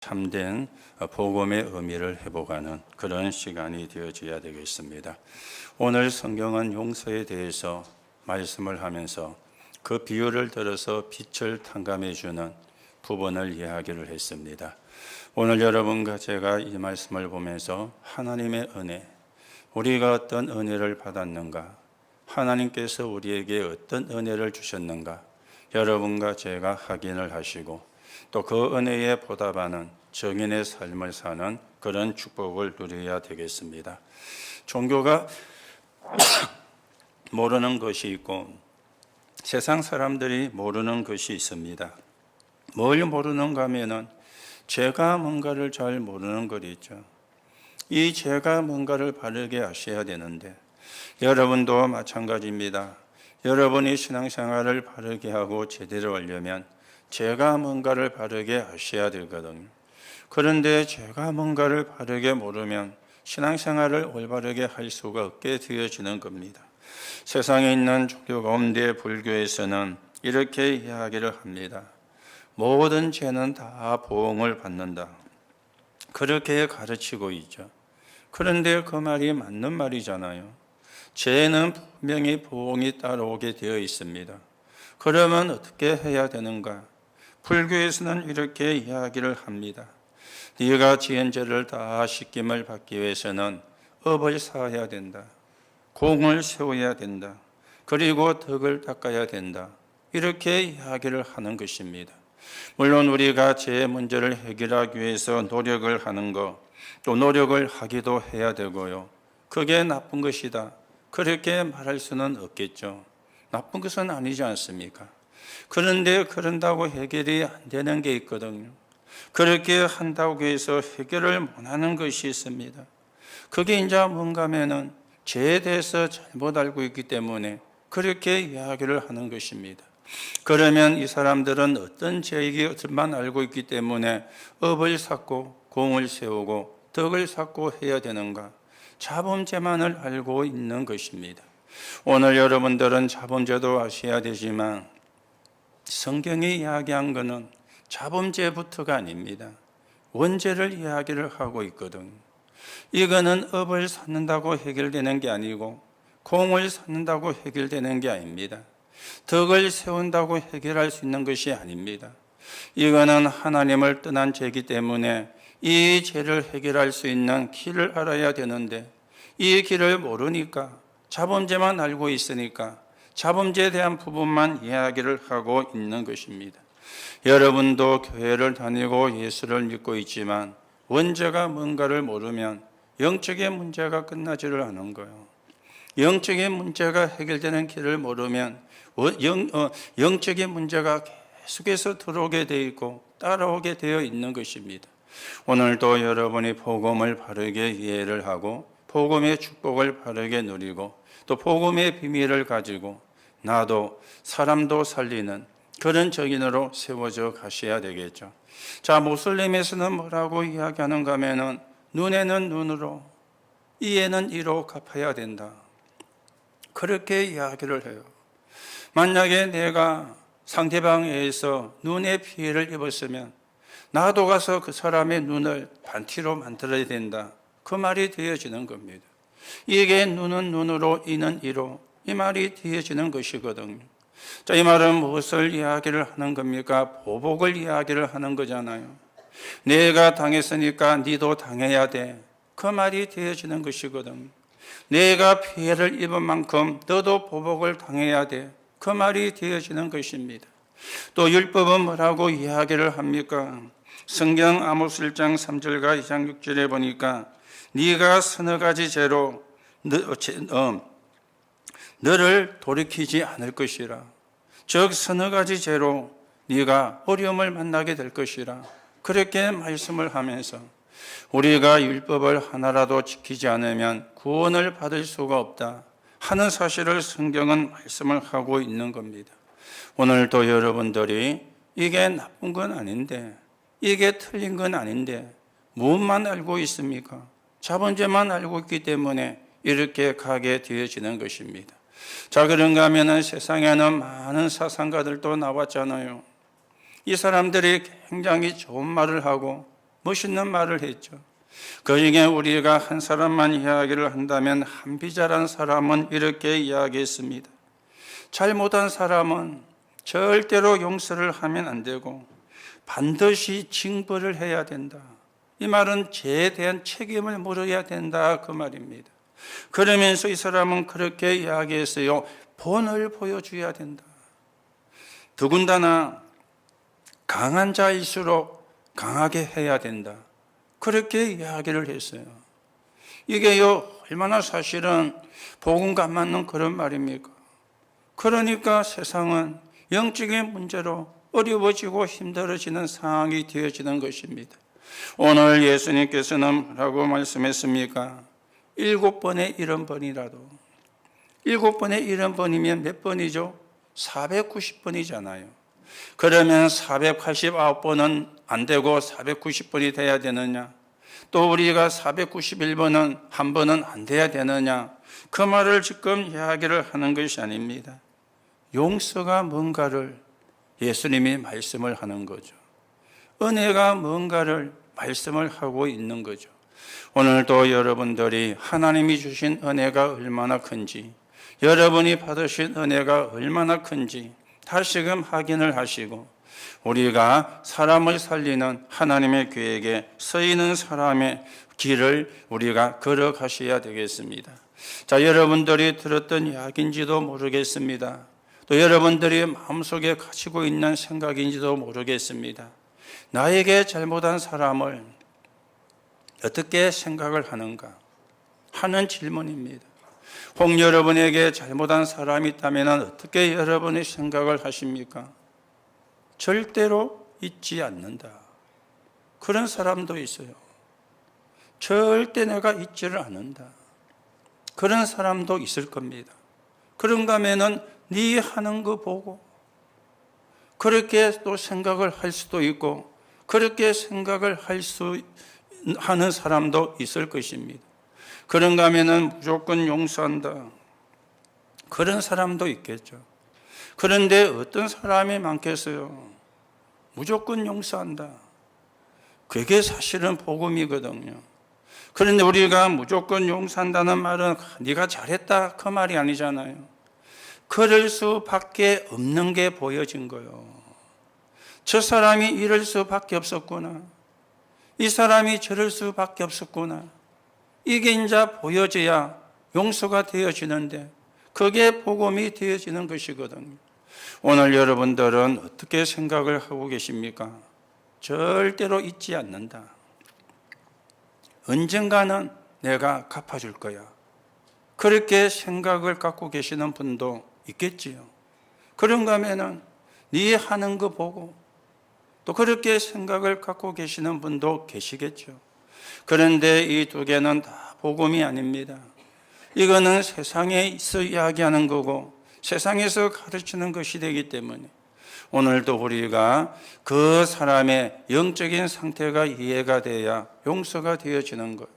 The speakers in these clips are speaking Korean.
참된 복음의 의미를 회복하는 그런 시간이 되어져야 되겠습니다. 오늘 성경은 용서에 대해서 말씀을 하면서 그 비유를 들어서 빛을 탕감해 주는 부분을 이야기를 했습니다. 오늘 여러분과 제가 이 말씀을 보면서 하나님의 은혜, 우리가 어떤 은혜를 받았는가, 하나님께서 우리에게 어떤 은혜를 주셨는가, 여러분과 제가 확인을 하시고 또 그 은혜에 보답하는 정인의 삶을 사는 그런 축복을 누려야 되겠습니다. 종교가 모르는 것이 있고 세상 사람들이 모르는 것이 있습니다. 뭘 모르는가 하면은 제가 뭔가를 잘 모르는 거겠죠. 이 제가 뭔가를 바르게 아셔야 되는데 여러분도 마찬가지입니다. 여러분이 신앙생활을 바르게 하고 제대로 하려면 제가 뭔가를 바르게 아셔야 되거든요. 그런데 제가 뭔가를 바르게 모르면 신앙생활을 올바르게 할 수가 없게 되어지는 겁니다. 세상에 있는 종교 가운데 불교에서는 이렇게 이야기를 합니다. 모든 죄는 다 보응을 받는다. 그렇게 가르치고 있죠. 그런데 그 말이 맞는 말이잖아요. 죄는 분명히 보응이 따라오게 되어 있습니다. 그러면 어떻게 해야 되는가? 불교에서는 이렇게 이야기를 합니다. 네가 지은 죄를 다 씻김을 받기 위해서는 업을 쌓아야 된다. 공을 세워야 된다. 그리고 덕을 닦아야 된다. 이렇게 이야기를 하는 것입니다. 물론 우리가 죄의 문제를 해결하기 위해서 노력을 하는 것, 또 노력을 하기도 해야 되고요. 그게 나쁜 것이다. 그렇게 말할 수는 없겠죠. 나쁜 것은 아니지 않습니까? 그런데 그런다고 해결이 안 되는 게 있거든요. 그렇게 한다고 해서 해결을 못하는 것이 있습니다. 그게 이제 뭔가 하면은 죄에 대해서 잘못 알고 있기 때문에 그렇게 이야기를 하는 것입니다. 그러면 이 사람들은 어떤 죄이기만 알고 있기 때문에 업을 쌓고 공을 세우고 덕을 쌓고 해야 되는가? 자범죄만을 알고 있는 것입니다. 오늘 여러분들은 자범죄도 아셔야 되지만 성경이 이야기한 것은 자범죄부터가 아닙니다. 원죄를 이야기를 하고 있거든요. 이거는 업을 쌓는다고 해결되는 게 아니고 공을 쌓는다고 해결되는 게 아닙니다. 덕을 세운다고 해결할 수 있는 것이 아닙니다. 이거는 하나님을 떠난 죄이기 때문에 이 죄를 해결할 수 있는 길을 알아야 되는데 이 길을 모르니까 자범죄만 알고 있으니까 자범죄에 대한 부분만 이야기를 하고 있는 것입니다. 여러분도 교회를 다니고 예수를 믿고 있지만 원죄가 뭔가를 모르면 영적인 문제가 끝나지를 않은 거예요. 영적인 문제가 해결되는 길을 모르면 영적인 문제가 계속해서 들어오게 되어 있고 따라오게 되어 있는 것입니다. 오늘도 여러분이 복음을 바르게 이해를 하고 복음의 축복을 바르게 누리고 또 복음의 비밀을 가지고 나도 사람도 살리는 그런 정인으로 세워져 가셔야 되겠죠. 자, 모슬림에서는 뭐라고 이야기하는가 하면은 눈에는 눈으로 이에는 이로 갚아야 된다. 그렇게 이야기를 해요. 만약에 내가 상대방에 의해서 눈에 피해를 입었으면 나도 가서 그 사람의 눈을 반티로 만들어야 된다. 그 말이 되어지는 겁니다. 이게 눈은 눈으로 이는 이로 이 말이 되어지는 것이거든요. 자, 이 말은 무엇을 이야기를 하는 겁니까? 보복을 이야기를 하는 거잖아요. 내가 당했으니까 니도 당해야 돼. 그 말이 되어지는 것이거든요. 내가 피해를 입은 만큼 너도 보복을 당해야 돼. 그 말이 되어지는 것입니다. 또 율법은 뭐라고 이야기를 합니까? 성경 아모스 1장 3절과 2장 6절에 보니까 네가 서너 가지 죄로 너를 돌이키지 않을 것이라. 즉 서너 가지 죄로 네가 어려움을 만나게 될 것이라. 그렇게 말씀을 하면서 우리가 율법을 하나라도 지키지 않으면 구원을 받을 수가 없다 하는 사실을 성경은 말씀을 하고 있는 겁니다. 오늘도 여러분들이 이게 나쁜 건 아닌데 이게 틀린 건 아닌데 무엇만 알고 있습니까? 자본죄만 알고 있기 때문에 이렇게 가게 되어지는 것입니다. 자, 그런가 하면 세상에는 많은 사상가들도 나왔잖아요. 이 사람들이 굉장히 좋은 말을 하고 멋있는 말을 했죠. 그 중에 우리가 한 사람만 이야기를 한다면 한비자란 사람은 이렇게 이야기했습니다. 잘못한 사람은 절대로 용서를 하면 안 되고 반드시 징벌을 해야 된다. 이 말은 죄에 대한 책임을 물어야 된다, 그 말입니다. 그러면서 이 사람은 그렇게 이야기했어요. 본을 보여줘야 된다. 더군다나 강한 자일수록 강하게 해야 된다. 그렇게 이야기를 했어요. 이게요, 얼마나 사실은 복음과 안 맞는 그런 말입니까? 그러니까 세상은 영적인 문제로 어려워지고 힘들어지는 상황이 되어지는 것입니다. 오늘 예수님께서는 뭐라고 말씀했습니까? 7번의 70번이라도 7번의 70번이면 몇 번이죠? 490번이잖아요. 그러면 489번은 안 되고 490번이 돼야 되느냐? 또 우리가 491번은 한 번은 안 돼야 되느냐? 그 말을 지금 이야기를 하는 것이 아닙니다. 용서가 뭔가를 예수님이 말씀을 하는 거죠. 은혜가 뭔가를 말씀을 하고 있는 거죠. 오늘도 여러분들이 하나님이 주신 은혜가 얼마나 큰지, 여러분이 받으신 은혜가 얼마나 큰지 다시금 확인을 하시고, 우리가 사람을 살리는 하나님의 계획에 서 있는 사람의 길을 우리가 걸어가셔야 되겠습니다. 자, 여러분들이 들었던 이야기인지도 모르겠습니다. 또 여러분들이 마음속에 가지고 있는 생각인지도 모르겠습니다. 나에게 잘못한 사람을 어떻게 생각을 하는가 하는 질문입니다. 혹 여러분에게 잘못한 사람이 있다면 어떻게 여러분의 생각을 하십니까? 절대로 잊지 않는다. 그런 사람도 있어요. 절대 내가 잊지를 않는다. 그런 사람도 있을 겁니다. 그런가 하면은 네 하는 거 보고 그렇게 또 생각을 할 수도 있고, 그렇게 생각을 하는 사람도 있을 것입니다. 그런가 하면은 무조건 용서한다. 그런 사람도 있겠죠. 그런데 어떤 사람이 많겠어요? 무조건 용서한다. 그게 사실은 복음이거든요. 그런데 우리가 무조건 용서한다는 말은 네가 잘했다 그 말이 아니잖아요. 그럴 수밖에 없는 게 보여진 거예요. 저 사람이 이럴 수밖에 없었구나. 이 사람이 저럴 수밖에 없었구나. 이게 이제 보여져야 용서가 되어지는데, 그게 복음이 되어지는 것이거든요. 오늘 여러분들은 어떻게 생각을 하고 계십니까? 절대로 잊지 않는다. 언젠가는 내가 갚아줄 거야. 그렇게 생각을 갖고 계시는 분도 있겠지요. 그런가 하면은 네 하는 거 보고 또 그렇게 생각을 갖고 계시는 분도 계시겠죠. 그런데 이 두 개는 다 복음이 아닙니다. 이거는 세상에서 이야기하는 거고 세상에서 가르치는 것이 되기 때문에 오늘도 우리가 그 사람의 영적인 상태가 이해가 돼야 용서가 되어지는 거예요.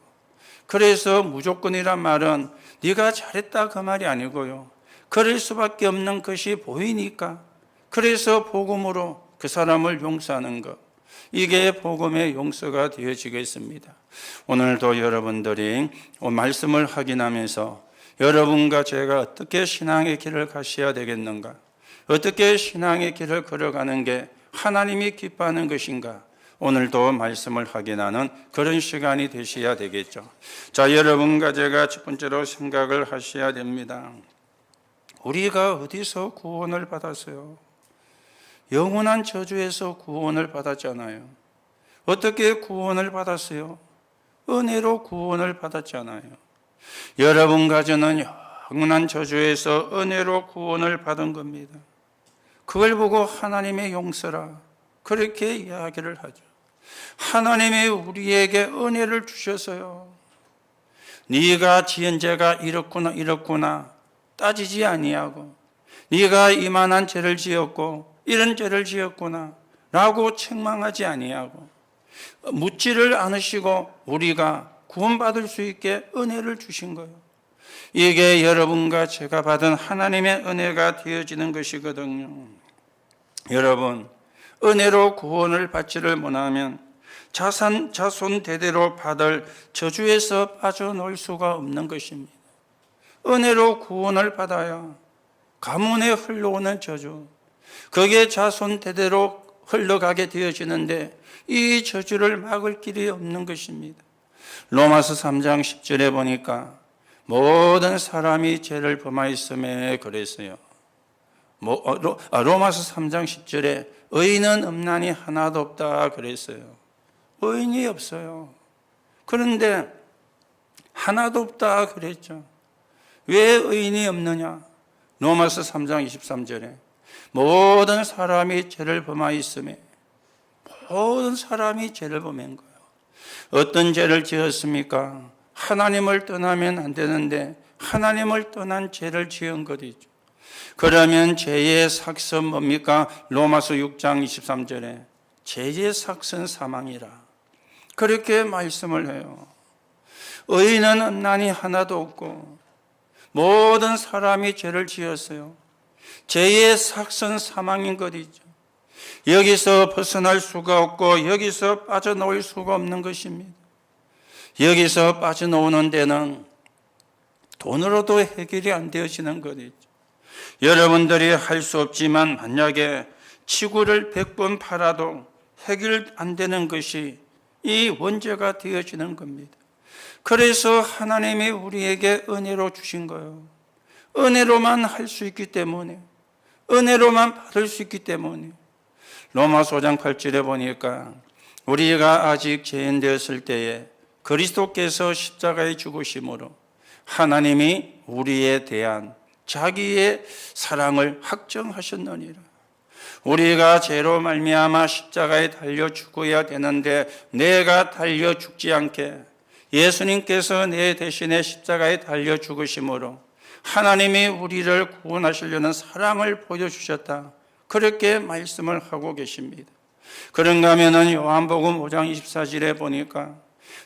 그래서 무조건이란 말은 네가 잘했다 그 말이 아니고요. 그럴 수밖에 없는 것이 보이니까, 그래서 복음으로 그 사람을 용서하는 것, 이게 복음의 용서가 되어지겠습니다. 오늘도 여러분들이 말씀을 확인하면서 여러분과 제가 어떻게 신앙의 길을 가셔야 되겠는가, 어떻게 신앙의 길을 걸어가는 게 하나님이 기뻐하는 것인가, 오늘도 말씀을 확인하는 그런 시간이 되셔야 되겠죠. 자, 여러분과 제가 첫 번째로 생각을 하셔야 됩니다. 우리가 어디서 구원을 받았어요? 영원한 저주에서 구원을 받았잖아요. 어떻게 구원을 받았어요? 은혜로 구원을 받았잖아요. 여러분과 저는 영원한 저주에서 은혜로 구원을 받은 겁니다. 그걸 보고 하나님의 용서라 그렇게 이야기를 하죠. 하나님이 우리에게 은혜를 주셔서요, 네가 지은 죄가 이렇구나 따지지 아니하고, 네가 이만한 죄를 지었고 이런 죄를 지었구나 라고 책망하지 아니하고, 묻지를 않으시고 우리가 구원받을 수 있게 은혜를 주신 거예요. 이게 여러분과 제가 받은 하나님의 은혜가 되어지는 것이거든요. 여러분, 은혜로 구원을 받지를 못하면 자손 대대로 받을 저주에서 빠져나올 수가 없는 것입니다. 은혜로 구원을 받아야 가문에 흘러오는 저주, 그게 자손 대대로 흘러가게 되어지는데 이 저주를 막을 길이 없는 것입니다. 로마서 3장 10절에 보니까 모든 사람이 죄를 범하였음에 그랬어요. 로마서 3장 10절에 의인은 없나니 하나도 없다 그랬어요. 의인이 없어요. 그런데 하나도 없다 그랬죠. 왜 의인이 없느냐? 로마서 3장 23절에 모든 사람이 죄를 범하였음에, 모든 사람이 죄를 범한 거예요. 어떤 죄를 지었습니까? 하나님을 떠나면 안 되는데 하나님을 떠난 죄를 지은 것이죠. 그러면 죄의 삭은 뭡니까? 로마서 6장 23절에 죄의 삭은 사망이라 그렇게 말씀을 해요. 의인은 없나니 하나도 없고 모든 사람이 죄를 지었어요. 죄의 삭은 사망인 것이죠. 여기서 벗어날 수가 없고 여기서 빠져나올 수가 없는 것입니다. 여기서 빠져나오는 데는 돈으로도 해결이 안 되어지는 것이죠. 여러분들이 할 수 없지만 만약에 지구를 100번 팔아도 해결 안 되는 것이 이 원죄가 되어지는 겁니다. 그래서 하나님이 우리에게 은혜로 주신 거예요. 은혜로만 할 수 있기 때문에, 은혜로만 받을 수 있기 때문에. 로마서 5장 8절에 보니까 우리가 아직 죄인 되었을 때에 그리스도께서 십자가에 죽으심으로 하나님이 우리에 대한 자기의 사랑을 확정하셨느니라. 우리가 죄로 말미암아 십자가에 달려 죽어야 되는데 내가 달려 죽지 않게 예수님께서 내 대신에 십자가에 달려 죽으심으로 하나님이 우리를 구원하시려는 사랑을 보여주셨다. 그렇게 말씀을 하고 계십니다. 그런가 하면은 요한복음 5장 24절에 보니까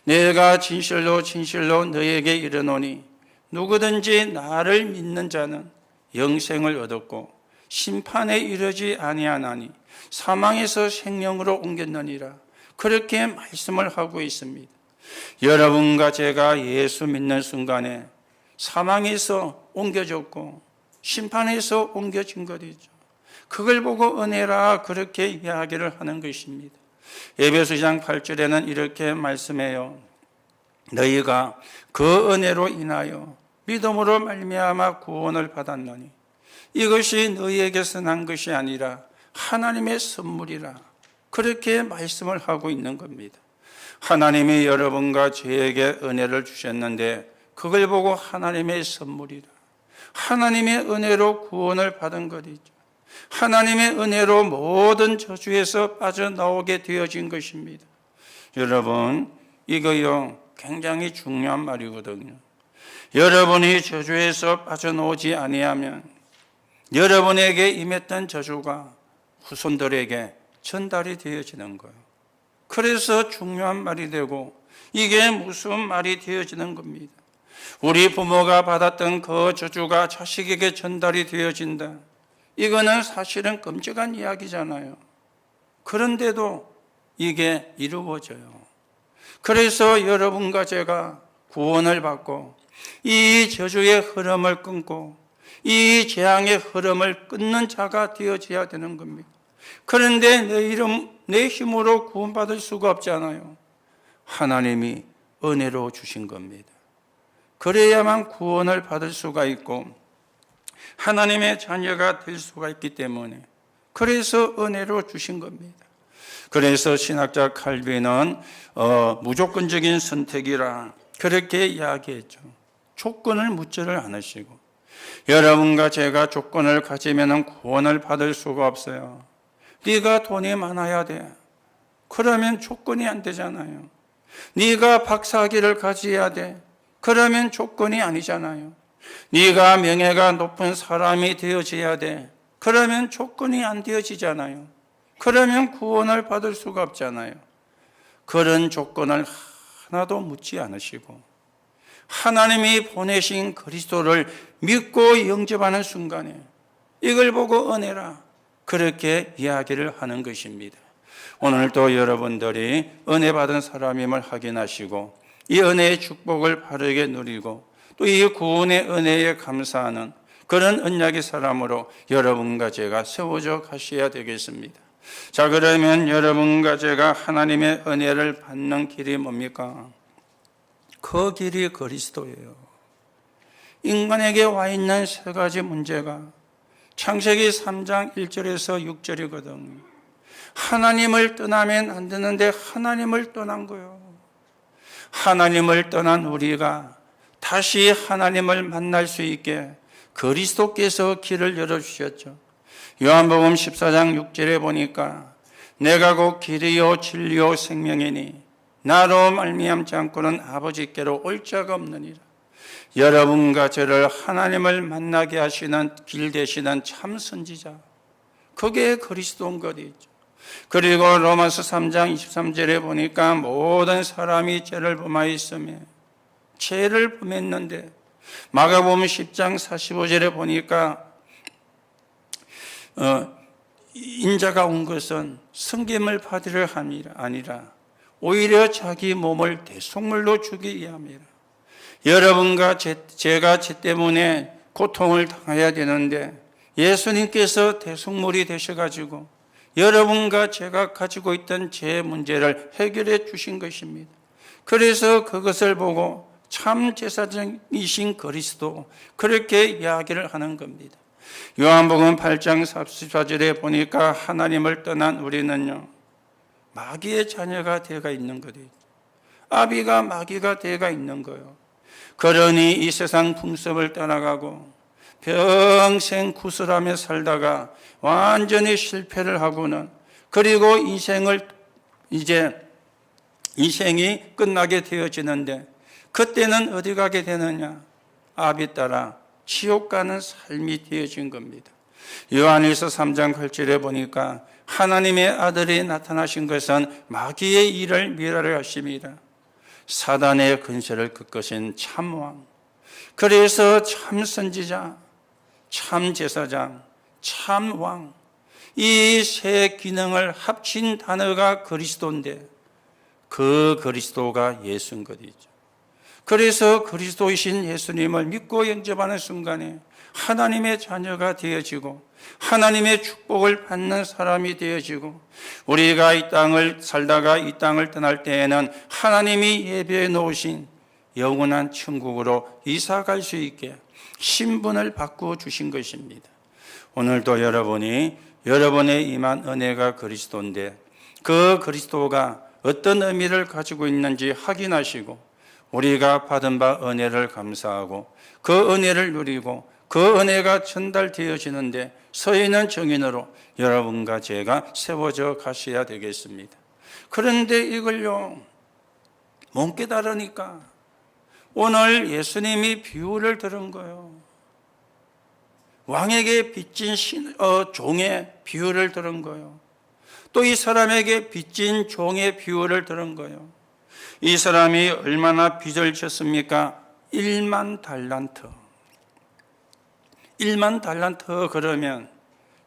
내가 진실로 진실로 너에게 이르노니 누구든지 나를 믿는 자는 영생을 얻었고 심판에 이르지 아니하나니 사망에서 생명으로 옮겼느니라. 그렇게 말씀을 하고 있습니다. 여러분과 제가 예수 믿는 순간에 사망에서 옮겨졌고 심판에서 옮겨진 것이죠. 그걸 보고 은혜라 그렇게 이야기를 하는 것입니다. 에베소서 8절에는 이렇게 말씀해요. 너희가 그 은혜로 인하여 믿음으로 말미암아 구원을 받았노니 이것이 너희에게서 난 것이 아니라 하나님의 선물이라. 그렇게 말씀을 하고 있는 겁니다. 하나님이 여러분과 저에게 은혜를 주셨는데 그걸 보고 하나님의 선물이라. 하나님의 은혜로 구원을 받은 것이죠. 하나님의 은혜로 모든 저주에서 빠져나오게 되어진 것입니다. 여러분, 이거요 굉장히 중요한 말이거든요. 여러분이 저주에서 빠져나오지 아니하면 여러분에게 임했던 저주가 후손들에게 전달이 되어지는 거예요. 그래서 중요한 말이 되고 이게 무슨 말이 되어지는 겁니다. 우리 부모가 받았던 그 저주가 자식에게 전달이 되어진다. 이거는 사실은 끔찍한 이야기잖아요. 그런데도 이게 이루어져요. 그래서 여러분과 제가 구원을 받고 이 저주의 흐름을 끊고 이 재앙의 흐름을 끊는 자가 되어져야 되는 겁니다. 그런데 내 힘으로 구원받을 수가 없잖아요. 하나님이 은혜로 주신 겁니다. 그래야만 구원을 받을 수가 있고 하나님의 자녀가 될 수가 있기 때문에 그래서 은혜로 주신 겁니다. 그래서 신학자 칼빈은 무조건적인 선택이라 그렇게 이야기했죠. 조건을 묻지를 않으시고 여러분과 제가 조건을 가지면 구원을 받을 수가 없어요. 네가 돈이 많아야 돼. 그러면 조건이 안 되잖아요. 네가 박사학위를 가져야 돼. 그러면 조건이 아니잖아요. 네가 명예가 높은 사람이 되어져야 돼. 그러면 조건이 안 되어지잖아요. 그러면 구원을 받을 수가 없잖아요. 그런 조건을 하나도 묻지 않으시고 하나님이 보내신 그리스도를 믿고 영접하는 순간에 이걸 보고 은혜라 그렇게 이야기를 하는 것입니다. 오늘도 여러분들이 은혜 받은 사람임을 확인하시고 이 은혜의 축복을 바르게 누리고 또 이 구원의 은혜에 감사하는 그런 언약의 사람으로 여러분과 제가 세워져 가셔야 되겠습니다. 자, 그러면 여러분과 제가 하나님의 은혜를 받는 길이 뭡니까? 그 길이 그리스도예요. 인간에게 와 있는 세 가지 문제가 창세기 3장 1절에서 6절이거든요. 하나님을 떠나면 안 되는데 하나님을 떠난 거예요. 하나님을 떠난 우리가 다시 하나님을 만날 수 있게 그리스도께서 길을 열어주셨죠. 요한복음 14장 6절에 보니까 내가 곧 길이요 진리요 생명이니 나로 말미암지 않고는 아버지께로 올 자가 없느니라. 여러분과 저를 하나님을 만나게 하시는 길 되시는 참 선지자, 그게 그리스도인 것이죠. 그리고 로마서 3장 23절에 보니까 모든 사람이 죄를 범하였으며 죄를 범했는데 마가복음 10장 45절에 보니까 인자가 온 것은 성김을 받으려 함이 아니라 오히려 자기 몸을 대속물로 주기 위함이라. 여러분과 제가 죄 때문에 고통을 당해야 되는데 예수님께서 대속물이 되셔가지고 여러분과 제가 가지고 있던 죄 문제를 해결해 주신 것입니다. 그래서 그것을 보고 참 제사장이신 그리스도, 그렇게 이야기를 하는 겁니다. 요한복음 8장 44절에 보니까 하나님을 떠난 우리는요, 마귀의 자녀가 되어가 있는 거예요. 아비가 마귀가 되어가 있는 거예요. 그러니 이 세상 풍습을 따라가고 평생 구슬하며 살다가 완전히 실패를 하고는, 그리고 인생이 끝나게 되어지는데 그때는 어디 가게 되느냐? 아비 따라 지옥 가는 삶이 되어진 겁니다. 요한일서 3장 8절에 보니까 하나님의 아들이 나타나신 것은 마귀의 일을 멸하려 하심이라. 사단의 근세를 꺾으신 참왕, 그래서 참 선지자, 참 제사장, 참 왕, 이 세 기능을 합친 단어가 그리스도인데 그 그리스도가 예수인 것이죠. 그래서 그리스도이신 예수님을 믿고 영접하는 순간에 하나님의 자녀가 되어지고 하나님의 축복을 받는 사람이 되어지고, 우리가 이 땅을 살다가 이 땅을 떠날 때에는 하나님이 예배해 놓으신 영원한 천국으로 이사 갈 수 있게 신분을 바꾸어 주신 것입니다. 오늘도 여러분이 여러분의 임한 은혜가 그리스도인데 그 그리스도가 어떤 의미를 가지고 있는지 확인하시고 우리가 받은 바 은혜를 감사하고 그 은혜를 누리고 그 은혜가 전달되어지는데 서 있는 증인으로 여러분과 제가 세워져 가셔야 되겠습니다. 그런데 이걸요, 못 깨달으니까 오늘 예수님이 비유를 들은 거예요. 왕에게 빚진 종의 비유를 들은 거예요. 또 이 사람에게 빚진 종의 비유를 들은 거예요. 이 사람이 얼마나 빚을 졌습니까? 1만 달란트. 1만 달란트 그러면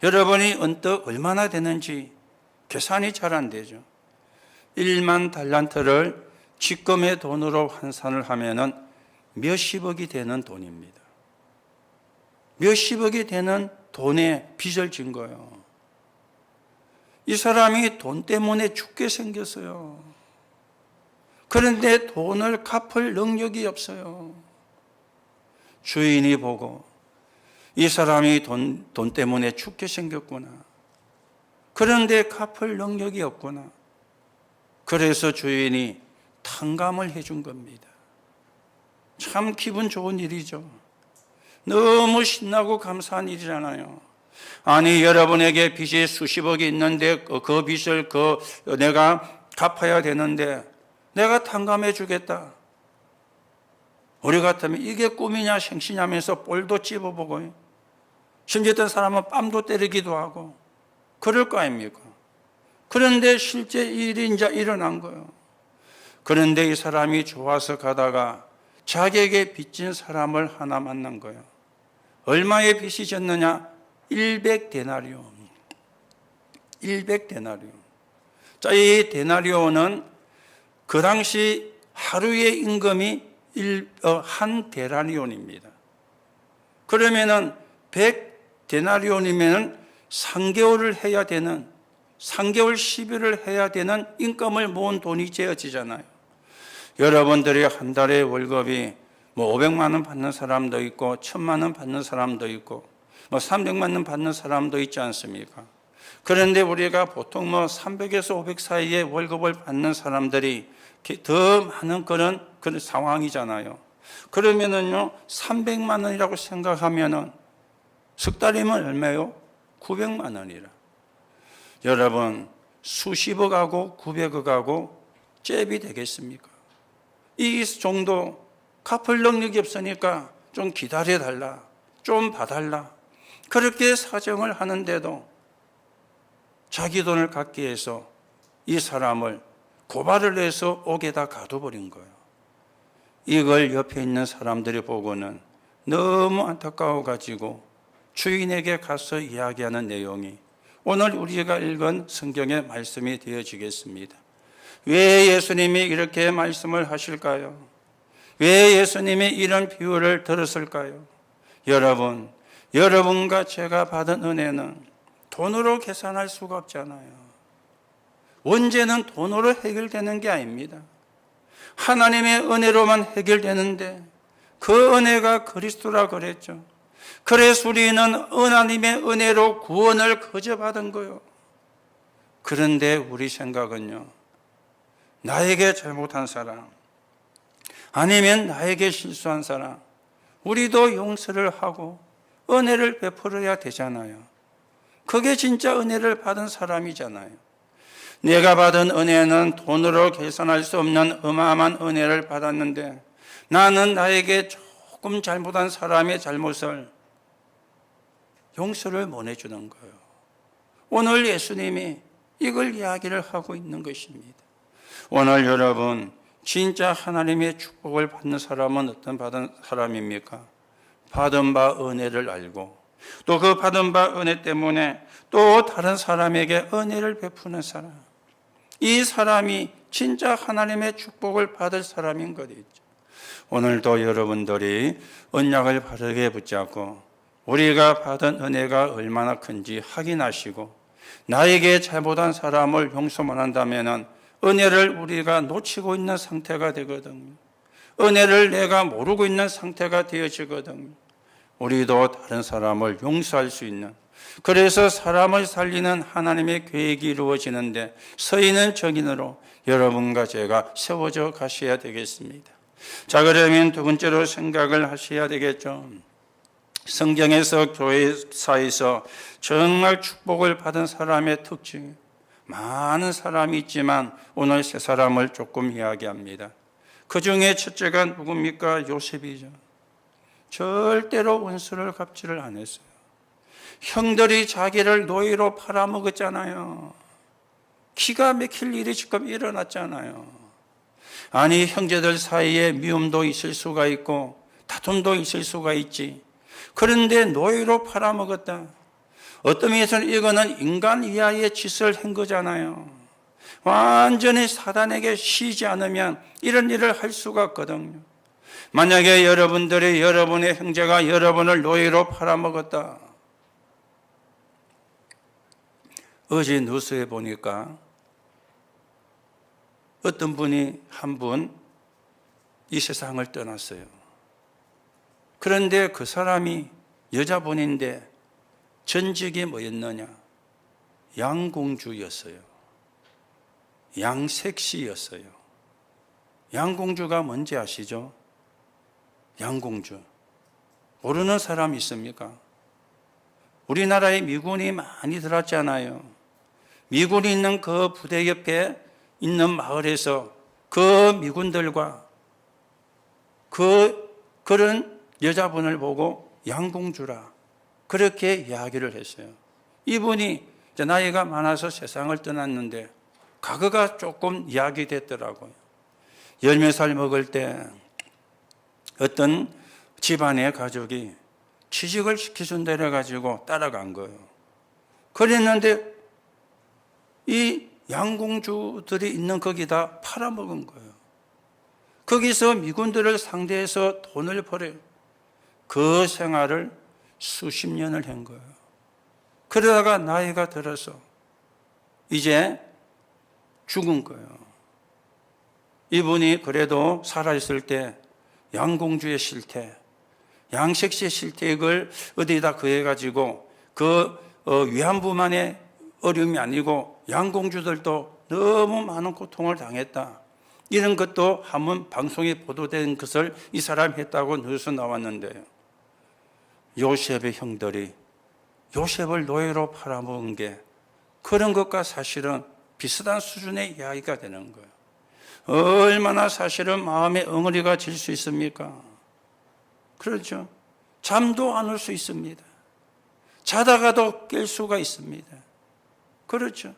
여러분이 언뜻 얼마나 되는지 계산이 잘 안 되죠. 1만 달란트를 지금의 돈으로 환산을 하면은 몇십억이 되는 돈입니다. 몇십억이 되는 돈에 빚을 진 거예요. 이 사람이 돈 때문에 죽게 생겼어요. 그런데 돈을 갚을 능력이 없어요. 주인이 보고 이 사람이 돈 때문에 죽게 생겼구나. 그런데 갚을 능력이 없구나. 그래서 주인이 탕감을 해준 겁니다. 참 기분 좋은 일이죠. 너무 신나고 감사한 일이잖아요. 아니, 여러분에게 빚이 수십억이 있는데 그 빚을 내가 갚아야 되는데 내가 탕감해 주겠다. 우리 같으면 이게 꿈이냐 생시냐면서 볼도 찝어보고, 심지어 어떤 사람은 뺨도 때리기도 하고 그럴 거 아닙니까? 그런데 실제 일이 이제 일어난 거예요. 그런데 이 사람이 좋아서 가다가 자기에게 빚진 사람을 하나 만난 거예요. 얼마의 빚이 졌느냐? 100데나리온. 100데나리온. 자, 이 데나리온은 그 당시 하루의 임금이 한 데나리온입니다. 그러면은 100 데나리온이면은 3개월을 해야 되는, 3개월 10일을 해야 되는 임금을 모은 돈이 되어지잖아요. 여러분들이 한 달에 월급이 뭐 500만 원 받는 사람도 있고 1000만 원 받는 사람도 있고 뭐 300만 원 받는 사람도 있지 않습니까? 그런데 우리가 보통 뭐 300에서 500 사이의 월급을 받는 사람들이 더 많은 그런 상황이잖아요. 그러면은요, 300만 원이라고 생각하면은 석 달이면 얼마요? 900만 원이라. 여러분, 수십억하고 900억하고 잽이 되겠습니까? 이 정도 갚을 능력이 없으니까 좀 기다려달라, 좀 봐달라. 그렇게 사정을 하는데도 자기 돈을 갖기 위해서 이 사람을 고발을 해서 옥에다 가둬버린 거예요. 이걸 옆에 있는 사람들이 보고는 너무 안타까워가지고 주인에게 가서 이야기하는 내용이 오늘 우리가 읽은 성경의 말씀이 되어지겠습니다. 왜 예수님이 이렇게 말씀을 하실까요? 왜 예수님이 이런 비유를 들었을까요? 여러분, 여러분과 제가 받은 은혜는 돈으로 계산할 수가 없잖아요. 원죄는 돈으로 해결되는 게 아닙니다. 하나님의 은혜로만 해결되는데 그 은혜가 그리스도라 그랬죠. 그래서 우리는 하나님의 은혜로 구원을 거저 받은 거예요. 그런데 우리 생각은요, 나에게 잘못한 사람, 아니면 나에게 실수한 사람, 우리도 용서를 하고 은혜를 베풀어야 되잖아요. 그게 진짜 은혜를 받은 사람이잖아요. 내가 받은 은혜는 돈으로 계산할 수 없는 어마어마한 은혜를 받았는데 나는 나에게 조금 잘못한 사람의 잘못을 용서를 못 해주는 거예요. 오늘 예수님이 이걸 이야기를 하고 있는 것입니다. 오늘 여러분, 진짜 하나님의 축복을 받는 사람은 어떤 받은 사람입니까? 받은 바 은혜를 알고 또 그 받은 바 은혜 때문에 또 다른 사람에게 은혜를 베푸는 사람. 이 사람이 진짜 하나님의 축복을 받을 사람인 것이죠. 오늘도 여러분들이 언약을 바르게 붙잡고 우리가 받은 은혜가 얼마나 큰지 확인하시고 나에게 잘못한 사람을 용서 못 한다면 은혜를 우리가 놓치고 있는 상태가 되거든요. 은혜를 내가 모르고 있는 상태가 되어지거든요. 우리도 다른 사람을 용서할 수 있는, 그래서 사람을 살리는 하나님의 계획이 이루어지는데 서 있는 정인으로 여러분과 제가 세워져 가셔야 되겠습니다. 자, 그러면 두 번째로 생각을 하셔야 되겠죠. 성경에서 교회사에서 정말 축복을 받은 사람의 특징, 많은 사람이 있지만 오늘 세 사람을 조금 이야기합니다. 그 중에 첫째가 누굽니까? 요셉이죠. 절대로 원수를 갚지를 안 했어요. 형들이 자기를 노예로 팔아먹었잖아요. 기가 막힐 일이 지금 일어났잖아요. 아니, 형제들 사이에 미움도 있을 수가 있고 다툼도 있을 수가 있지. 그런데 노예로 팔아먹었다. 어떤 면에서는 이거는 인간 이하의 짓을 한 거잖아요. 완전히 사단에게 쉬지 않으면 이런 일을 할 수가 없거든요. 만약에 여러분들이 여러분의 형제가 여러분을 노예로 팔아먹었다. 어제 뉴스에 보니까 어떤 분이 한 분 이 세상을 떠났어요. 그런데 그 사람이 여자분인데 전직이 뭐였느냐? 양공주였어요. 양색시였어요. 양공주가 뭔지 아시죠? 양공주. 모르는 사람 있습니까? 우리나라에 미군이 많이 들어왔잖아요. 미군이 있는 그 부대 옆에 있는 마을에서 그 미군들과 그런 여자분을 보고 양공주라 그렇게 이야기를 했어요. 이분이 이제 나이가 많아서 세상을 떠났는데 과거가 조금 이야기됐더라고요. 10몇 살 먹을 때 어떤 집안의 가족이 취직을 시켜준다 해가지고 따라간 거예요. 그랬는데 이 양공주들이 있는 거기다 팔아먹은 거예요. 거기서 미군들을 상대해서 돈을 벌여요. 그 생활을 수십 년을 한 거예요. 그러다가 나이가 들어서 이제 죽은 거예요. 이분이 그래도 살아있을 때 양공주의 실태, 양색시의 실택을 어디다 구해가지고 그 위안부만의 어려움이 아니고 양공주들도 너무 많은 고통을 당했다. 이런 것도 한번 방송에 보도된 것을 이 사람이 했다고 뉴스 나왔는데요. 요셉의 형들이 요셉을 노예로 팔아먹은 게 그런 것과 사실은 비슷한 수준의 이야기가 되는 거예요. 얼마나 사실은 마음의 엉어리가 질 수 있습니까? 그렇죠. 잠도 안 올 수 있습니다. 자다가도 깰 수가 있습니다. 그렇죠.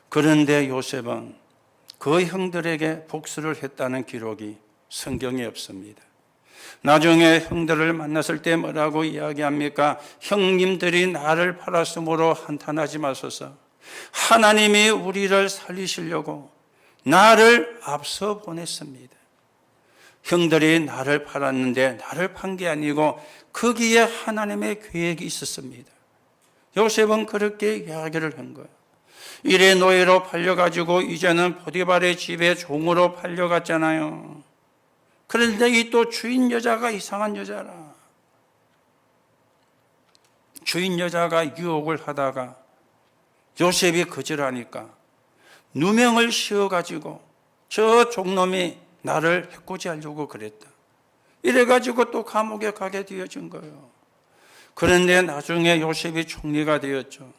그런데 요셉은 그 형들에게 복수를 했다는 기록이 성경에 없습니다. 나중에 형들을 만났을 때 뭐라고 이야기합니까? 형님들이 나를 팔았으므로 한탄하지 마소서. 하나님이 우리를 살리시려고 나를 앞서 보냈습니다. 형들이 나를 팔았는데 나를 판 게 아니고 거기에 하나님의 계획이 있었습니다. 요셉은 그렇게 이야기를 한 거예요. 이래 노예로 팔려가지고 이제는 보디발의 집에 종으로 팔려갔잖아요. 그런데 이 또 주인 여자가 이상한 여자라. 주인 여자가 유혹을 하다가 요셉이 거절하니까 누명을 씌워가지고 저 종놈이 나를 해코지하려고 그랬다. 이래가지고 또 감옥에 가게 되어진 거예요. 그런데 나중에 요셉이 총리가 되었죠.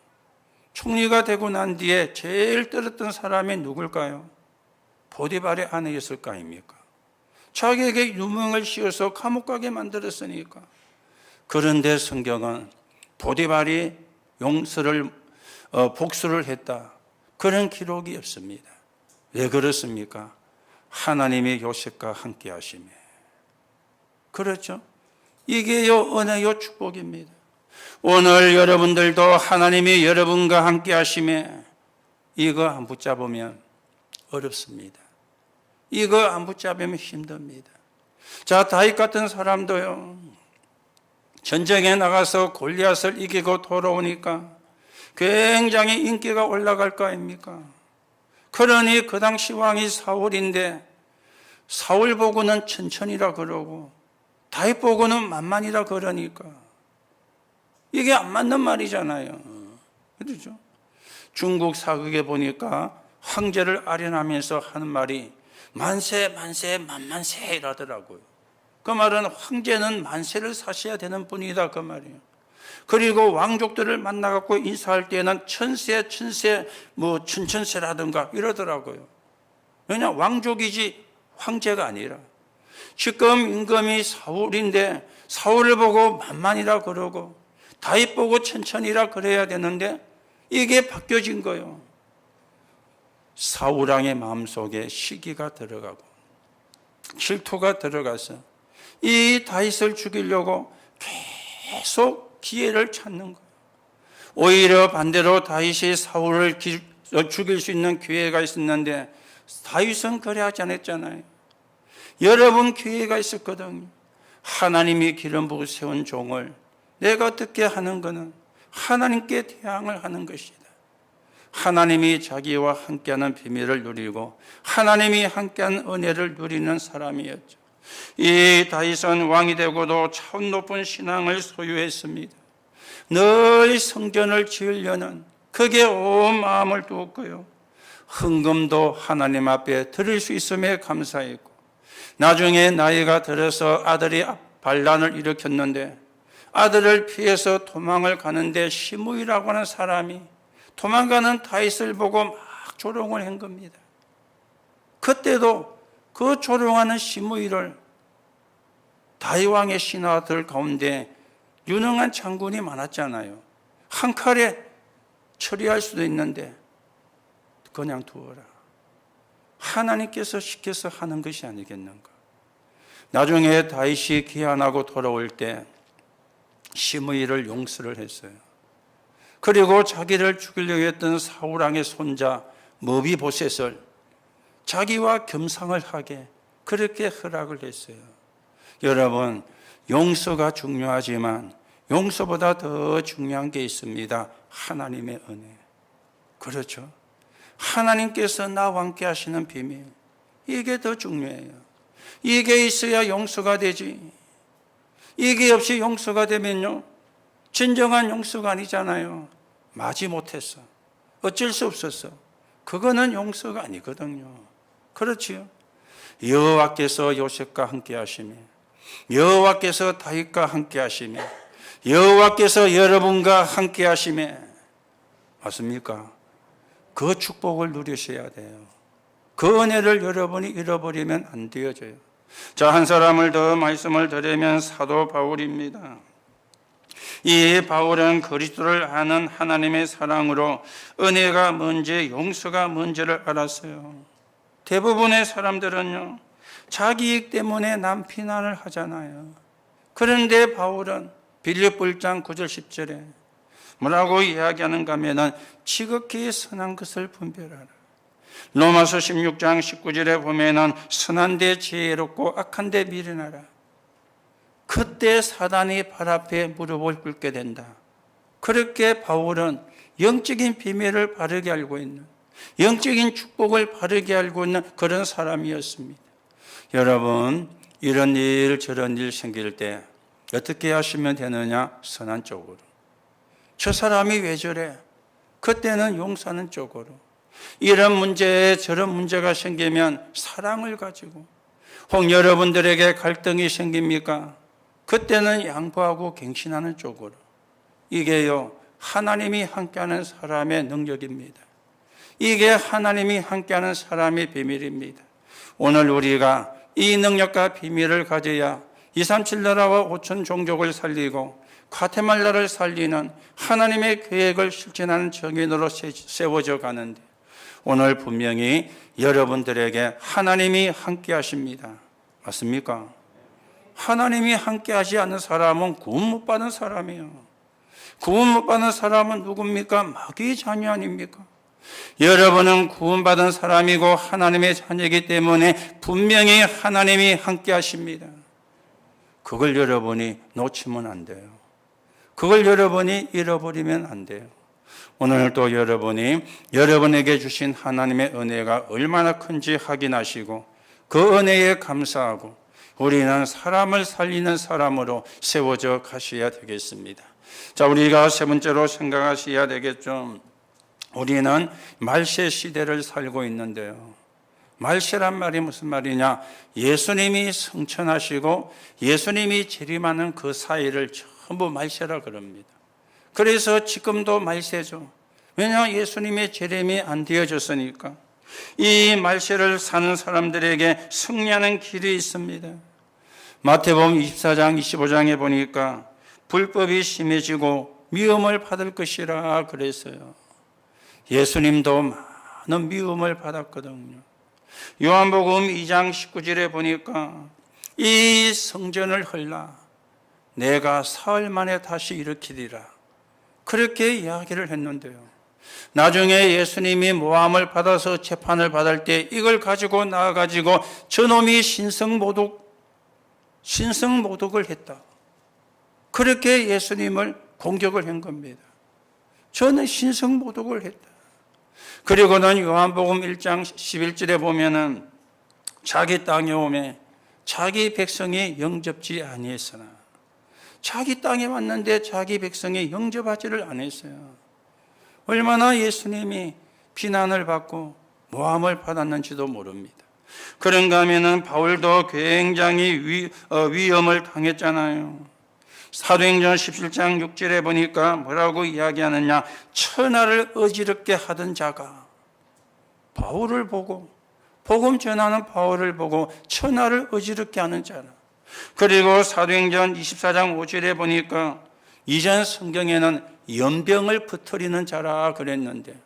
총리가 되고 난 뒤에 제일 떨었던 사람이 누굴까요? 보디발의 아내였을 거 아닙니까? 자기에게 유명을 씌워서 감옥 가게 만들었으니까. 그런데 성경은 보디발이 복수를 했다. 그런 기록이 없습니다. 왜 그렇습니까? 하나님이 요셉과 함께 하시며. 그렇죠? 이게요, 은혜요, 축복입니다. 오늘 여러분들도 하나님이 여러분과 함께 하시며 이거 안 붙잡으면 어렵습니다. 이거 안 붙잡으면 힘듭니다. 자, 다윗 같은 사람도요, 전쟁에 나가서 골리앗을 이기고 돌아오니까 굉장히 인기가 올라갈 거 아닙니까? 그러니 그 당시 왕이 사울인데 사울 보고는 천천히라 그러고 다윗 보고는 만만이라 그러니까 이게 안 맞는 말이잖아요. 그렇죠? 중국 사극에 보니까 황제를 아련하면서 하는 말이 만세 만세 만만세 이라더라고요. 그 말은 황제는 만세를 사셔야 되는 분이다 그 말이에요. 그리고 왕족들을 만나갖고 인사할 때는 천세 천세 뭐 천천세라든가 이러더라고요. 왜냐 왕족이지 황제가 아니라. 지금 임금이 사울인데 사울을 보고 만만이라 그러고 다윗 보고 천천히라 그래야 되는데 이게 바뀌어진 거예요. 사울왕의 마음속에 시기가 들어가고 질투가 들어가서 이 다윗을 죽이려고 계속 기회를 찾는 거예요. 오히려 반대로 다윗이 사울을 죽일 수 있는 기회가 있었는데 다윗은 그래 하지 않았잖아요. 여러분 기회가 있었거든요. 하나님이 기름 부어 세운 종을 내가 어떻게 하는 것은 하나님께 대항을 하는 것이다. 하나님이 자기와 함께하는 비밀을 누리고 하나님이 함께하는 은혜를 누리는 사람이었죠. 이 다윗은 왕이 되고도 차원 높은 신앙을 소유했습니다. 늘 성전을 지으려는 그게 온 마음을 두었고요. 헌금도 하나님 앞에 드릴 수 있음에 감사했고 나중에 나이가 들어서 아들이 반란을 일으켰는데 아들을 피해서 도망을 가는데 시므이라고 하는 사람이 도망가는 다윗을 보고 막 조롱을 한 겁니다. 그때도 그 조롱하는 시므이를 다윗 왕의 신하들 가운데 유능한 장군이 많았잖아요. 한 칼에 처리할 수도 있는데 그냥 두어라. 하나님께서 시켜서 하는 것이 아니겠는가. 나중에 다윗이 귀환하고 돌아올 때 시므이를 용서를 했어요. 그리고 자기를 죽이려고 했던 사울왕의 손자 머비보셋을 자기와 겸상을 하게 그렇게 허락을 했어요. 여러분, 용서가 중요하지만 용서보다 더 중요한 게 있습니다. 하나님의 은혜. 그렇죠? 하나님께서 나와 함께 하시는 비밀, 이게 더 중요해요. 이게 있어야 용서가 되지. 이게 없이 용서가 되면요, 진정한 용서가 아니잖아요. 마지못했어, 어쩔 수 없었어, 그거는 용서가 아니거든요. 그렇지요? 여호와께서 요셉과 함께 하시며, 여호와께서 다윗과 함께 하시며, 여호와께서 여러분과 함께 하시며, 맞습니까? 그 축복을 누리셔야 돼요. 그 은혜를 여러분이 잃어버리면 안 되어져요. 자, 한 사람을 더 말씀을 드리면 사도 바울입니다. 이 바울은 그리스도를 아는 하나님의 사랑으로 은혜가 뭔지, 용서가 뭔지를 알았어요. 대부분의 사람들은요, 자기 이익 때문에 남 비난을 하잖아요. 그런데 바울은 빌립보 1장 9절 10절에 뭐라고 이야기하는가 하면은 지극히 선한 것을 분별하라. 로마서 16장 19절에 보면은 선한 데 지혜롭고 악한 데 미련하라. 그때 사단이 발 앞에 무릎을 꿇게 된다. 그렇게 바울은 영적인 비밀을 바르게 알고 있는, 영적인 축복을 바르게 알고 있는 그런 사람이었습니다. 여러분, 이런 일 저런 일 생길 때 어떻게 하시면 되느냐? 선한 쪽으로. 저 사람이 왜 저래? 그때는 용서하는 쪽으로. 이런 문제 저런 문제가 생기면 사랑을 가지고. 혹 여러분들에게 갈등이 생깁니까? 그때는 양보하고 갱신하는 쪽으로. 이게요, 하나님이 함께하는 사람의 능력입니다. 이게 하나님이 함께하는 사람의 비밀입니다. 오늘 우리가 이 능력과 비밀을 가져야 237 나라와 5천 종족을 살리고 과테말라를 살리는 하나님의 계획을 실천하는 정인으로 세워져 가는데, 오늘 분명히 여러분들에게 하나님이 함께 하십니다. 맞습니까? 하나님이 함께 하지 않는 사람은 구원 못 받은 사람이에요. 구원 못 받은 사람은 누굽니까? 마귀의 자녀 아닙니까? 여러분은 구원받은 사람이고 하나님의 자녀이기 때문에 분명히 하나님이 함께 하십니다. 그걸 여러분이 놓치면 안 돼요. 그걸 여러분이 잃어버리면 안 돼요. 오늘 또 여러분이 여러분에게 주신 하나님의 은혜가 얼마나 큰지 확인하시고 그 은혜에 감사하고 우리는 사람을 살리는 사람으로 세워져 가셔야 되겠습니다. 자, 우리가 세 번째로 생각하셔야 되겠죠. 우리는 말세 시대를 살고 있는데요. 말세란 말이 무슨 말이냐? 예수님이 승천하시고 예수님이 재림하는 그 사이를 전부 말세라 그럽니다. 그래서 지금도 말세죠. 왜냐? 예수님의 재림이 안 되어졌으니까. 이 말세를 사는 사람들에게 승리하는 길이 있습니다. 마태복음 24장 25장에 보니까 불법이 심해지고 미움을 받을 것이라 그랬어요. 예수님도 많은 미움을 받았거든요. 요한복음 2장 19절에 보니까 이 성전을 헐라 내가 사흘 만에 다시 일으키리라, 그렇게 이야기를 했는데요. 나중에 예수님이 모함을 받아서 재판을 받을 때 이걸 가지고 나와가지고 저놈이 신성모독을 했다, 그렇게 예수님을 공격을 한 겁니다. 저는 신성모독을 했다. 그리고는 요한복음 1장 11절에 보면은 자기 땅에 오매 자기 백성이 영접지 아니했으나, 자기 땅에 왔는데 자기 백성이 영접하지를 않았어요. 얼마나 예수님이 비난을 받고 모함을 받았는지도 모릅니다. 그런가 하면은 바울도 굉장히 위험을 당했잖아요. 사도행전 17장 6절에 보니까 뭐라고 이야기하느냐? 천하를 어지럽게 하던 자가 바울을 보고, 복음 전하는 바울을 보고 천하를 어지럽게 하는 자라. 그리고 사도행전 24장 5절에 보니까 이전 성경에는 연병을 퍼뜨리는 자라 그랬는데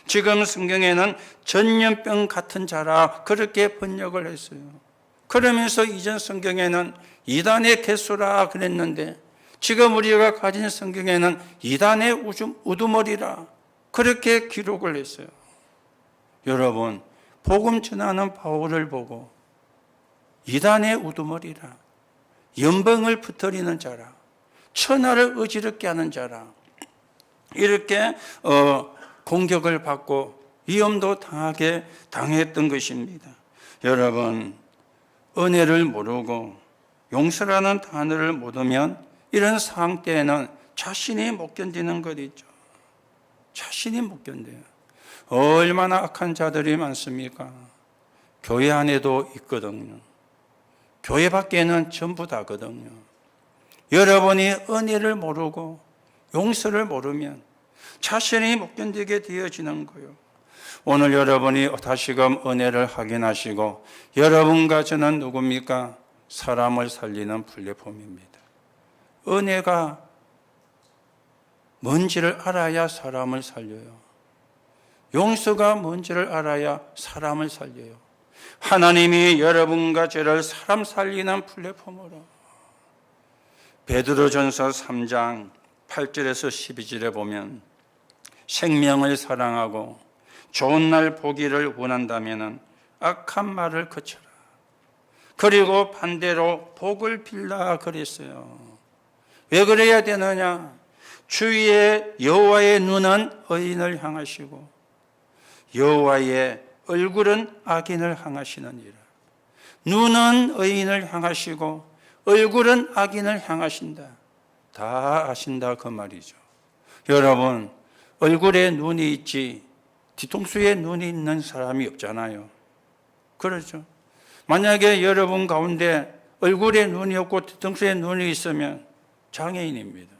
지금 성경에는 전염병 같은 자라 그렇게 번역을 했어요. 그러면서 이전 성경에는 이단의 개수라 그랬는데 지금 우리가 가진 성경에는 이단의 우두머리라 그렇게 기록을 했어요. 여러분, 복음 전하는 바울을 보고 이단의 우두머리라, 연병을 붙들이는 자라, 천하를 어지럽게 하는 자라, 이렇게 공격을 받고 위험도 당했던 것입니다. 여러분, 은혜를 모르고 용서라는 단어를 모르면 이런 상황 때에는 자신이 못 견디는 것 있죠. 자신이 못 견뎌요. 얼마나 악한 자들이 많습니까? 교회 안에도 있거든요. 교회 밖에는 전부 다거든요. 여러분이 은혜를 모르고 용서를 모르면 자신이 못 견디게 되어지는 거예요. 오늘 여러분이 다시금 은혜를 확인하시고, 여러분과 저는 누굽니까? 사람을 살리는 플랫폼입니다. 은혜가 뭔지를 알아야 사람을 살려요. 용서가 뭔지를 알아야 사람을 살려요. 하나님이 여러분과 저를 사람 살리는 플랫폼으로, 베드로전서 3장 8절에서 12절에 보면 생명을 사랑하고 좋은 날 보기를 원한다면 악한 말을 거쳐라. 그리고 반대로 복을 빌라 그랬어요. 왜 그래야 되느냐? 주위의 여호와의 눈은 의인을 향하시고 여호와의 얼굴은 악인을 향하시느니라. 눈은 의인을 향하시고 얼굴은 악인을 향하신다. 다 아신다 그 말이죠. 여러분, 얼굴에 눈이 있지 뒤통수에 눈이 있는 사람이 없잖아요. 그렇죠? 만약에 여러분 가운데 얼굴에 눈이 없고 뒤통수에 눈이 있으면 장애인입니다.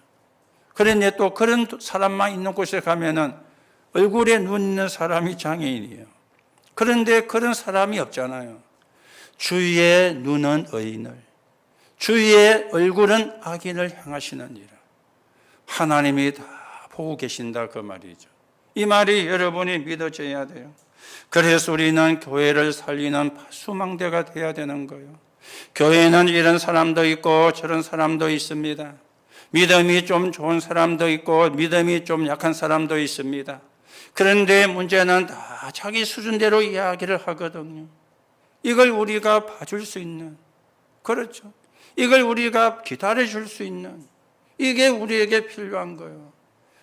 그런데 또 그런 사람만 있는 곳에 가면은 얼굴에 눈 있는 사람이 장애인이에요. 그런데 그런 사람이 없잖아요. 주의 눈은 의인을, 주의 얼굴은 악인을 향하시느니라. 하나님이 다 보고 계신다 그 말이죠. 이 말이 여러분이 믿어져야 돼요. 그래서 우리는 교회를 살리는 파수망대가 돼야 되는 거예요. 교회는 이런 사람도 있고 저런 사람도 있습니다. 믿음이 좀 좋은 사람도 있고 믿음이 좀 약한 사람도 있습니다. 그런데 문제는 다 자기 수준대로 이야기를 하거든요. 이걸 우리가 봐줄 수 있는, 그렇죠? 이걸 우리가 기다려줄 수 있는, 이게 우리에게 필요한 거예요.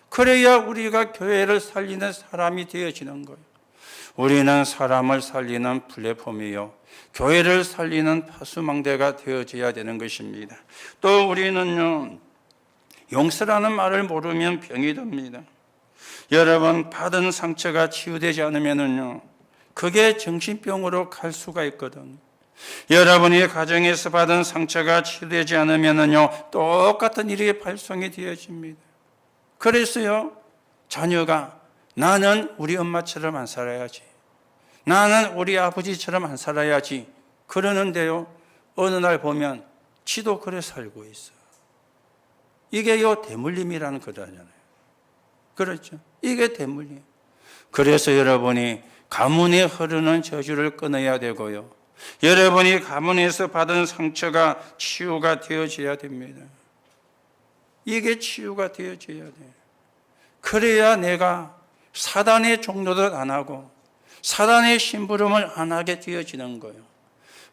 그래야 우리가 교회를 살리는 사람이 되어지는 거예요. 우리는 사람을 살리는 플랫폼이요, 교회를 살리는 파수망대가 되어져야 되는 것입니다. 또 우리는요, 용서라는 말을 모르면 병이 듭니다. 여러분, 받은 상처가 치유되지 않으면요, 그게 정신병으로 갈 수가 있거든요. 여러분이 가정에서 받은 상처가 치유되지 않으면요, 똑같은 일이 발생이 되어집니다. 그래서요, 자녀가 나는 우리 엄마처럼 안 살아야지, 나는 우리 아버지처럼 안 살아야지 그러는데요, 어느 날 보면 지도 그래 살고 있어. 이게요, 대물림이라는 거잖아요. 그렇죠? 이게 대물림. 그래서 여러분이 가문에 흐르는 저주를 끊어야 되고요, 여러분이 가문에서 받은 상처가 치유가 되어져야 됩니다. 이게 치유가 되어져야 돼요. 그래야 내가 사단의 종노릇 안 하고 사단의 심부름을 안 하게 되어지는 거예요.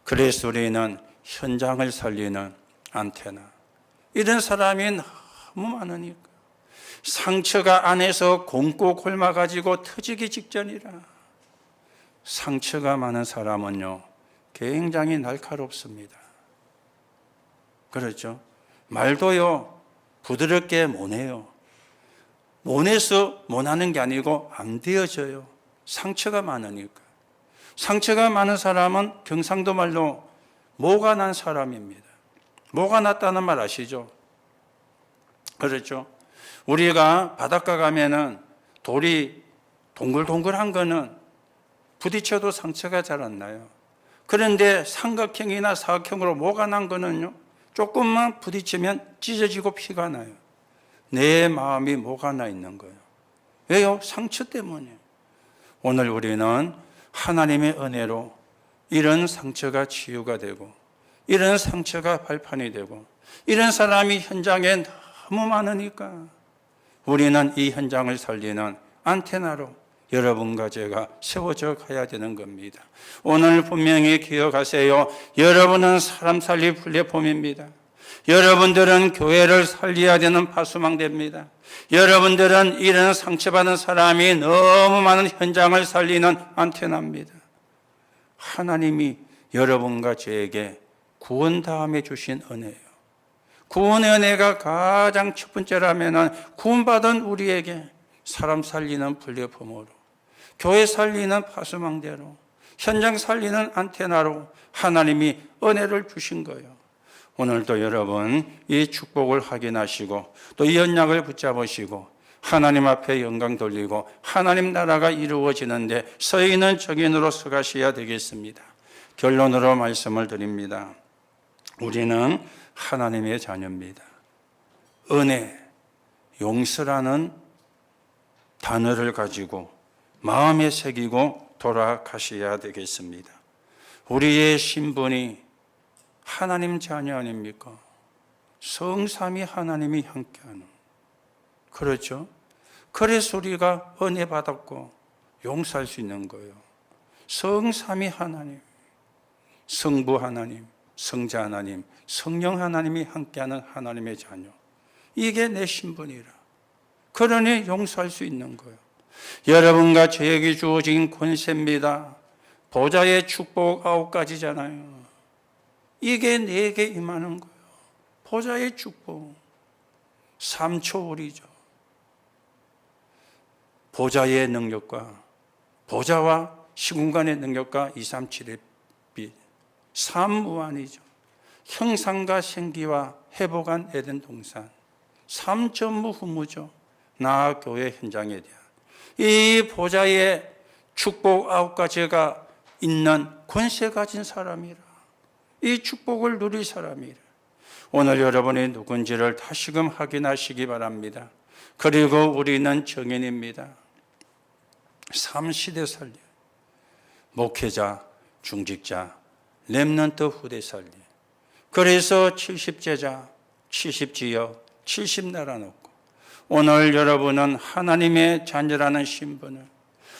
그래서 우리는 현장을 살리는 안테나, 이런 사람이 너무 많으니까 상처가 안에서 곰고 곪아가지고 터지기 직전이라. 상처가 많은 사람은요, 굉장히 날카롭습니다. 그렇죠? 말도요, 부드럽게 못해요. 못해서 못하는 게 아니고 안 되어져요. 상처가 많으니까. 상처가 많은 사람은 경상도 말로 모가 난 사람입니다. 모가 났다는 말 아시죠? 그렇죠? 우리가 바닷가 가면은 돌이 동글동글한 거는 부딪혀도 상처가 잘 안 나요. 그런데 삼각형이나 사각형으로 모가 난 거는요, 조금만 부딪히면 찢어지고 피가 나요. 내 마음이 모가 나 있는 거예요. 왜요? 상처 때문에. 오늘 우리는 하나님의 은혜로 이런 상처가 치유가 되고, 이런 상처가 발판이 되고, 이런 사람이 현장에 너무 많으니까 우리는 이 현장을 살리는 안테나로 여러분과 제가 세워져 가야 되는 겁니다. 오늘 분명히 기억하세요. 여러분은 사람 살릴 플랫폼입니다. 여러분들은 교회를 살려야 되는 파수망대입니다. 여러분들은 이런 상처받은 사람이 너무 많은 현장을 살리는 안테나입니다. 하나님이 여러분과 저에게 구원 다음에 주신 은혜예요. 구원의 은혜가 가장 첫 번째라면 구원받은 우리에게 사람 살리는 플랫폼으로, 교회 살리는 파수망대로, 현장 살리는 안테나로 하나님이 은혜를 주신 거예요. 오늘도 여러분 이 축복을 확인하시고 또 이 언약을 붙잡으시고 하나님 앞에 영광 돌리고 하나님 나라가 이루어지는데 서 있는 증인으로 서가셔야 되겠습니다. 결론으로 말씀을 드립니다. 우리는 하나님의 자녀입니다. 은혜, 용서라는 단어를 가지고 마음에 새기고 돌아가셔야 되겠습니다. 우리의 신분이 하나님 자녀 아닙니까? 성삼위 하나님이 함께하는. 그렇죠? 그래서 우리가 은혜 받았고 용서할 수 있는 거예요. 성삼위 하나님, 성부 하나님, 성자 하나님, 성령 하나님이 함께하는 하나님의 자녀. 이게 내 신분이라. 그러니 용서할 수 있는 거예요. 여러분과 저에게 주어진 권세입니다. 보좌의 축복 9가지잖아요. 이게 내게 임하는 거예요. 보좌의 축복. 3초월이죠. 보좌의 능력과 보좌와 시공간의 능력과 237의 빛. 3무한이죠. 형상과 생기와 회복한 에덴 동산. 3전무후무죠. 나 교회 현장에 대한 이 보좌의 축복 9가지가 있는 권세 가진 사람이라. 이 축복을 누릴 사람이라. 오늘 여러분이 누군지를 다시금 확인하시기 바랍니다. 그리고 우리는 증인입니다. 3시대 살리, 목회자, 중직자, 렘넌트 후대 살리. 그래서 70제자, 70지역, 70나라 놓고 오늘 여러분은 하나님의 자녀라는 신분을,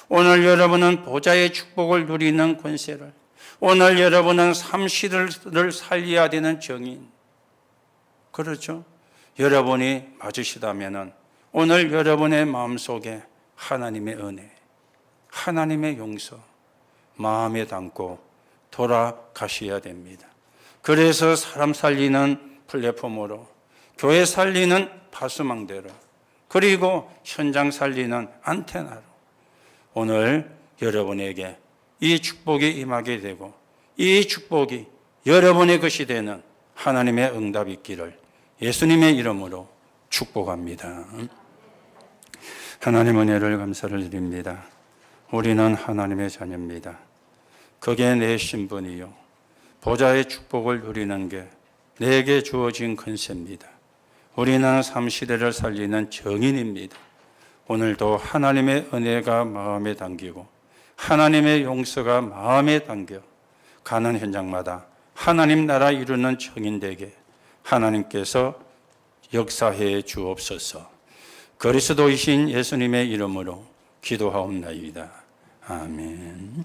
오늘 여러분은 보좌의 축복을 누리는 권세를, 오늘 여러분은 3시대를 살려야 되는 증인. 그렇죠? 여러분이 맞으시다면 오늘 여러분의 마음속에 하나님의 은혜, 하나님의 용서 마음에 담고 돌아가셔야 됩니다. 그래서 사람 살리는 플랫폼으로, 교회 살리는 파수망대로, 그리고 현장 살리는 안테나로 오늘 여러분에게 이 축복이 임하게 되고 이 축복이 여러분의 것이 되는 하나님의 응답이 있기를 예수님의 이름으로 축복합니다. 하나님 은혜를 감사를 드립니다. 우리는 하나님의 자녀입니다. 그게 내 신분이요, 보좌의 축복을 누리는 게 내게 주어진 권세입니다. 우리는 3시대를 살리는 증인입니다. 오늘도 하나님의 은혜가 마음에 담기고 하나님의 용서가 마음에 담겨 가는 현장마다 하나님 나라 이루는 증인되게 하나님께서 역사해 주옵소서. 그리스도이신 예수님의 이름으로 기도하옵나이다. 아멘.